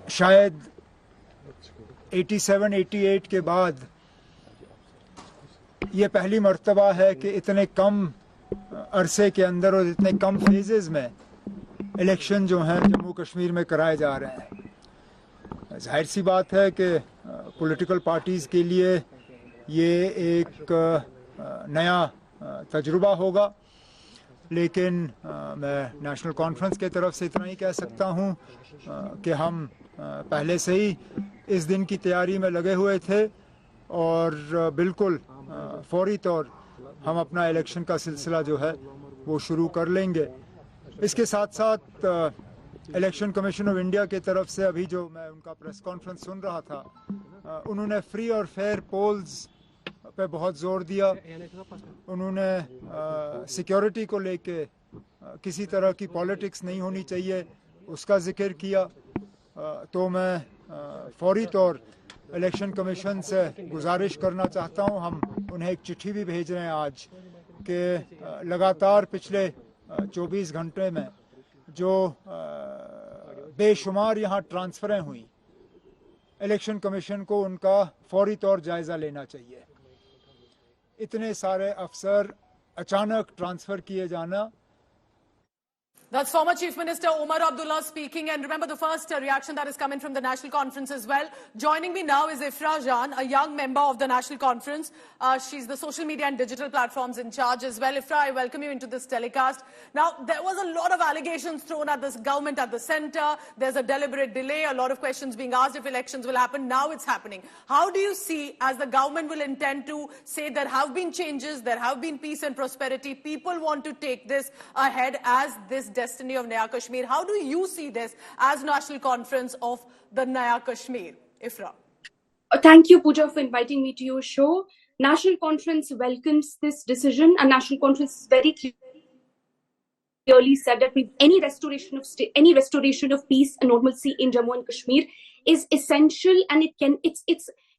शायद 87-88 के बाद ये पहली मर्तबा है कि इतने कम अरसे के अंदर और इतने कम फेजेस में इलेक्शन जो हैं जम्मू कश्मीर में कराए जा रहे हैं। जाहिर सी बात है कि पॉलिटिकल पार्टीज़ के लिए ये एक नया तजुर्बा होगा, लेकिन मैं नेशनल कॉन्फ्रेंस के तरफ से इतना ही कह सकता हूँ कि हम पहले से ही इस दिन की तैयारी में लगे हुए थे और बिल्कुल फौरी तौर हम अपना इलेक्शन का सिलसिला जो है वो शुरू कर लेंगे। इसके साथ साथ इलेक्शन कमीशन ऑफ इंडिया की तरफ से अभी जो मैं उनका प्रेस कॉन्फ्रेंस सुन रहा था, उन्होंने फ्री और फेयर पोल्स पे बहुत ज़ोर दिया। उन्होंने सिक्योरिटी को लेके किसी तरह की पॉलिटिक्स नहीं होनी चाहिए उसका जिक्र किया। तो मैं फौरी तौर इलेक्शन कमीशन से गुजारिश करना चाहता हूं, हम उन्हें एक चिट्ठी भी भेज रहे हैं आज कि लगातार पिछले 24 घंटे में जो बेशुमार यहाँ ट्रांसफ़रें हुई, इलेक्शन कमीशन को उनका फौरी तौर जायज़ा लेना चाहिए। इतने सारे अफसर अचानक ट्रांसफ़र किए जाना। That's former Chief Minister Omar Abdullah speaking. And remember the first reaction that is coming from the National Conference as well. Joining me now is Ifra Jan, a young member of the National Conference. She's the social media and digital platforms in charge as well. Ifra, I welcome you into this telecast. Now, there was a lot of allegations thrown at this government at the centre. There's a deliberate delay, a lot of questions being asked if elections will happen. Now it's happening. How do you see, as the government will intend to say there have been changes, there have been peace and prosperity, people want to take this ahead as this destiny of Naya Kashmir. How do you see this as National Conference of the Naya Kashmir? Ifra. Thank you, Pooja, for inviting me to your show. National Conference welcomes this decision, and National Conference very clearly said that any restoration of peace and normalcy in Jammu and Kashmir is essential, and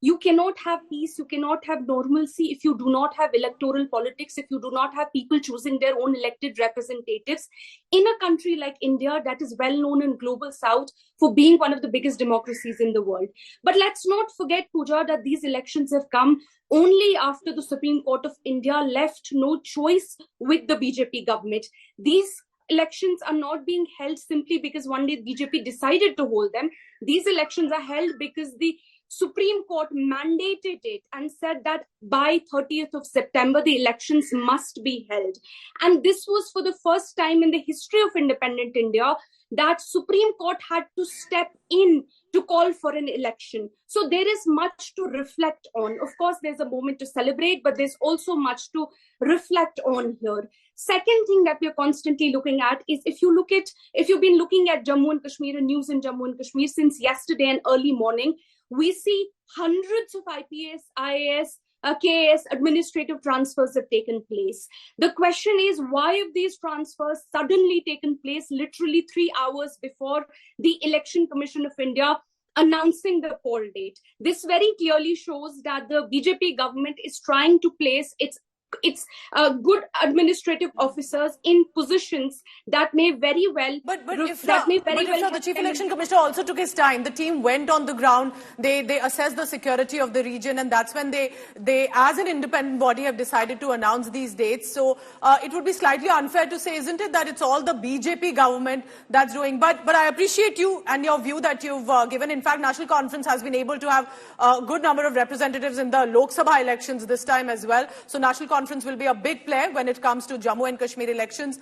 you cannot have peace, you cannot have normalcy if you do not have electoral politics, if you do not have people choosing their own elected representatives in a country like India that is well known in global south for being one of the biggest democracies in the world. But let's not forget, Pooja, that these elections have come only after the Supreme Court of India left no choice with the BJP government. These elections are not being held simply because one day BJP decided to hold them. These elections are held because the Supreme Court mandated it and said that by 30th of September, the elections must be held. And this was for the first time in the history of independent India that Supreme Court had to step in to call for an election. So there is much to reflect on. Of course, there's a moment to celebrate, but there's also much to reflect on here. Second thing that we are constantly looking at is if you've been looking at Jammu and Kashmir and news in Jammu and Kashmir since yesterday and early morning, we see hundreds of IPS, IAS, KAS administrative transfers have taken place. The question is, why have these transfers suddenly taken place literally 3 hours before the Election Commission of India announcing the poll date? This very clearly shows that the BJP government is trying to place its good administrative officers in positions that may very well. But the Chief Election Commissioner also took his time. The team went on the ground. They assessed the security of the region, and that's when they as an independent body have decided to announce these dates. So it would be slightly unfair to say, isn't it, that it's all the BJP government that's doing. But I appreciate you and your view that you've given. In fact, National Conference has been able to have a good number of representatives in the Lok Sabha elections this time as well. So National Conference will be a big player when it comes to Jammu and Kashmir elections.